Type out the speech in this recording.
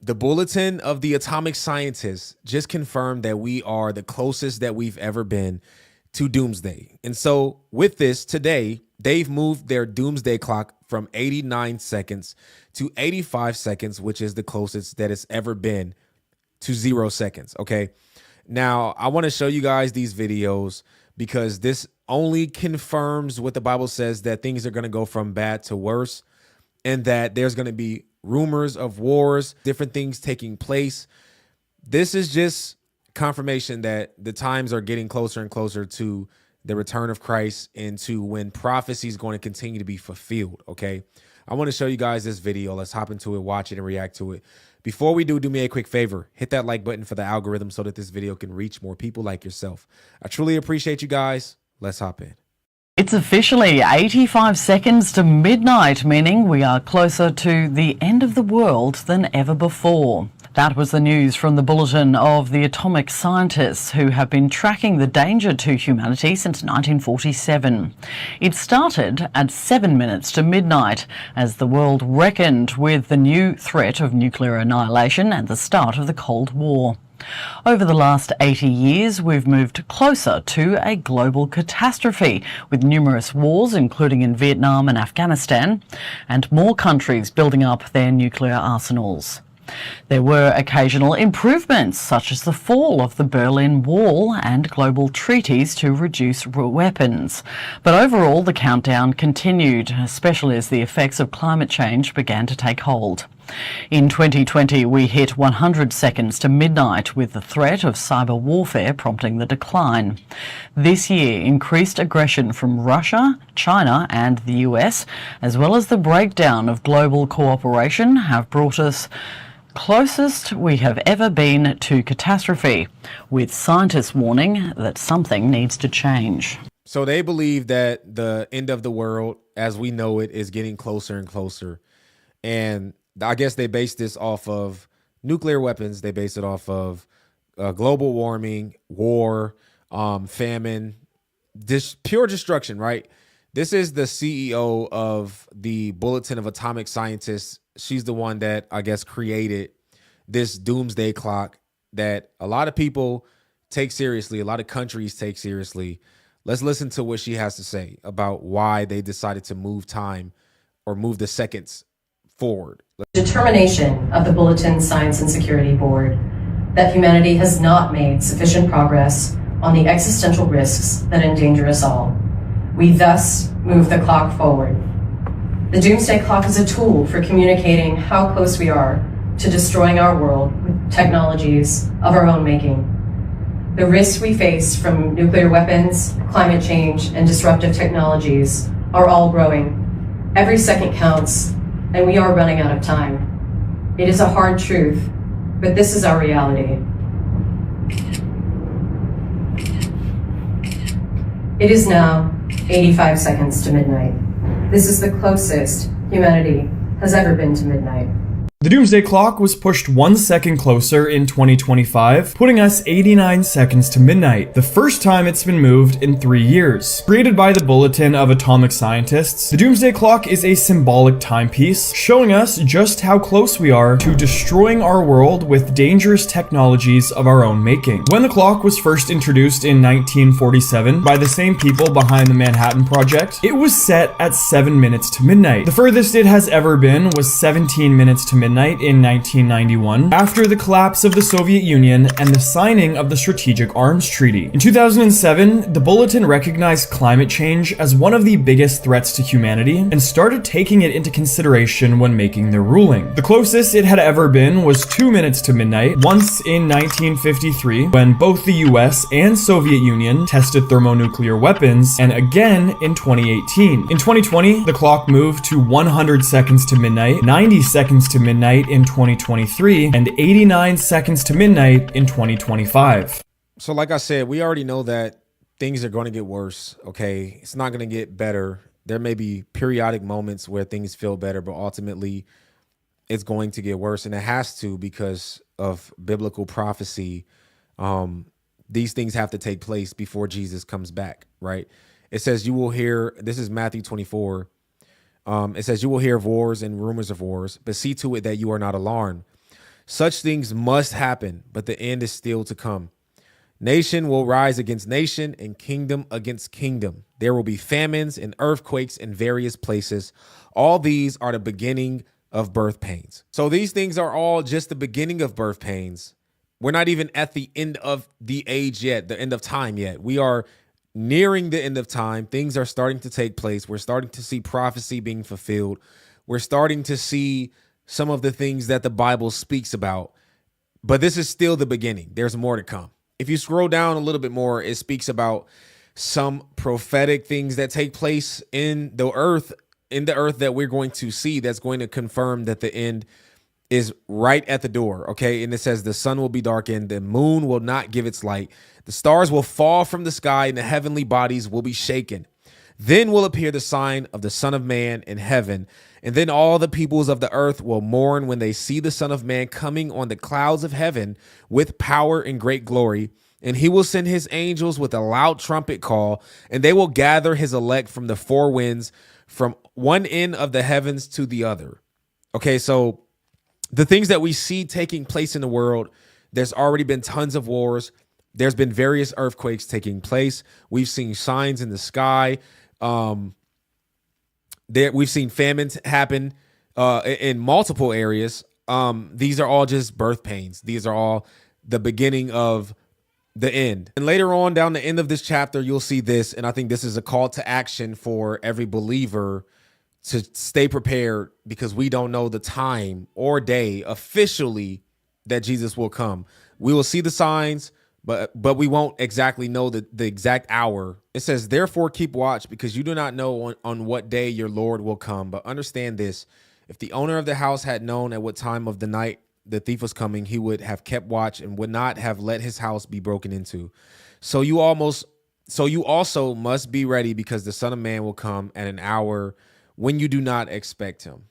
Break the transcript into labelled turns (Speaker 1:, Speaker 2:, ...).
Speaker 1: The Bulletin of the Atomic Scientists just confirmed that we are the closest that we've ever been to doomsday. And so with this today, they've moved their doomsday clock from 89 seconds to 85 seconds, which is the closest that it's ever been to 0 seconds. Okay. Now I want to show you guys these videos because this only confirms what the Bible says, that things are going to go from bad to worse, and that there's going to be rumors of wars, different things taking place. This is just confirmation that the times are getting closer and closer to the return of Christ and to when prophecy is going to continue to be fulfilled. Okay. I want to show you guys this video. Let's hop into it, watch it, and react to it. Before we do me a quick favor. Hit that like button for the algorithm so that this video can reach more people like yourself. I truly appreciate you guys. Let's hop in.
Speaker 2: It's officially 85 seconds to midnight, meaning we are closer to the end of the world than ever before. That was the news from the Bulletin of the Atomic Scientists, who have been tracking the danger to humanity since 1947. It started at 7 minutes to midnight as the world reckoned with the new threat of nuclear annihilation and the start of the Cold War. Over the last 80 years, we've moved closer to a global catastrophe, with numerous wars, including in Vietnam and Afghanistan, and more countries building up their nuclear arsenals. There were occasional improvements, such as the fall of the Berlin Wall and global treaties to reduce weapons. But overall, the countdown continued, especially as the effects of climate change began to take hold. In 2020, we hit 100 seconds to midnight, with the threat of cyber warfare prompting the decline. This year, increased aggression from Russia, China and the US, as well as the breakdown of global cooperation, have brought us closest we have ever been to catastrophe, with scientists warning that something needs to change.
Speaker 1: So they believe that the end of the world as we know it is getting closer and closer. And I guess they base this off of nuclear weapons. They base it off of global warming, war, famine, pure destruction, right? This is the CEO of the Bulletin of Atomic Scientists. She's the one that I guess created this doomsday clock that a lot of people take seriously, a lot of countries take seriously. Let's listen to what she has to say about why they decided to move time or move the seconds forward.
Speaker 3: Determination of the Bulletin Science and Security Board that humanity has not made sufficient progress on the existential risks that endanger us all. We thus move the clock forward. The doomsday clock is a tool for communicating how close we are to destroying our world with technologies of our own making. The risks we face from nuclear weapons, climate change, and disruptive technologies are all growing. Every second counts, and we are running out of time. It is a hard truth, but this is our reality. It is now 85 seconds to midnight. This is the closest humanity has ever been to midnight.
Speaker 4: The doomsday clock was pushed 1 second closer in 2025, putting us 89 seconds to midnight, the first time it's been moved in 3 years. Created by the Bulletin of Atomic Scientists, the doomsday clock is a symbolic timepiece, showing us just how close we are to destroying our world with dangerous technologies of our own making. When the clock was first introduced in 1947 by the same people behind the Manhattan Project, it was set at 7 minutes to midnight. The furthest it has ever been was 17 minutes to midnight in 1991, after the collapse of the Soviet Union and the signing of the Strategic Arms Treaty. In 2007, the Bulletin recognized climate change as one of the biggest threats to humanity and started taking it into consideration when making their ruling. The closest it had ever been was 2 minutes to midnight, once in 1953, when both the US and Soviet Union tested thermonuclear weapons, and again in 2018. In 2020, the clock moved to 100 seconds to midnight, 90 seconds to midnight in 2023, and 89 seconds to midnight in 2025.
Speaker 1: So like I said, we already know that things are going to get worse, okay? It's not going to get better. There may be periodic moments where things feel better, but ultimately it's going to get worse, and it has to because of biblical prophecy. These things have to take place before Jesus comes back, right? It says you will hear, this is Matthew 24, it says, you will hear of wars and rumors of wars, but see to it that you are not alarmed. Such things must happen, but the end is still to come. Nation will rise against nation and kingdom against kingdom. There will be famines and earthquakes in various places. All these are the beginning of birth pains. So these things are all just the beginning of birth pains. We're not even at the end of the age yet, the end of time yet. We are nearing the end of time. Things are starting to take place. We're starting to see prophecy being fulfilled. We're starting to see some of the things that the Bible speaks about. But this is still the beginning. There's more to come. If you scroll down a little bit more, it speaks about some prophetic things that take place in the earth that we're going to see, that's going to confirm that the end is right at the door. Okay. And it says the sun will be darkened, the moon will not give its light, the stars will fall from the sky, and the heavenly bodies will be shaken. Then will appear the sign of the Son of Man in heaven. And then all the peoples of the earth will mourn when they see the Son of Man coming on the clouds of heaven with power and great glory. And he will send his angels with a loud trumpet call, and they will gather his elect from the four winds, from one end of the heavens to the other. Okay, so the things that we see taking place in the world, there's already been tons of wars. There's been various earthquakes taking place. We've seen signs in the sky. We've seen famines happen in multiple areas. These are all just birth pains. These are all the beginning of the end. And later on down the end of this chapter, you'll see this. And I think this is a call to action for every believer to stay prepared, because we don't know the time or day officially that Jesus will come. We will see the signs, but we won't exactly know the exact hour. It says, therefore keep watch, because you do not know on what day your Lord will come. But understand this, if the owner of the house had known at what time of the night the thief was coming, he would have kept watch and would not have let his house be broken into. So you also must be ready, because the Son of Man will come at an hour when you do not expect him.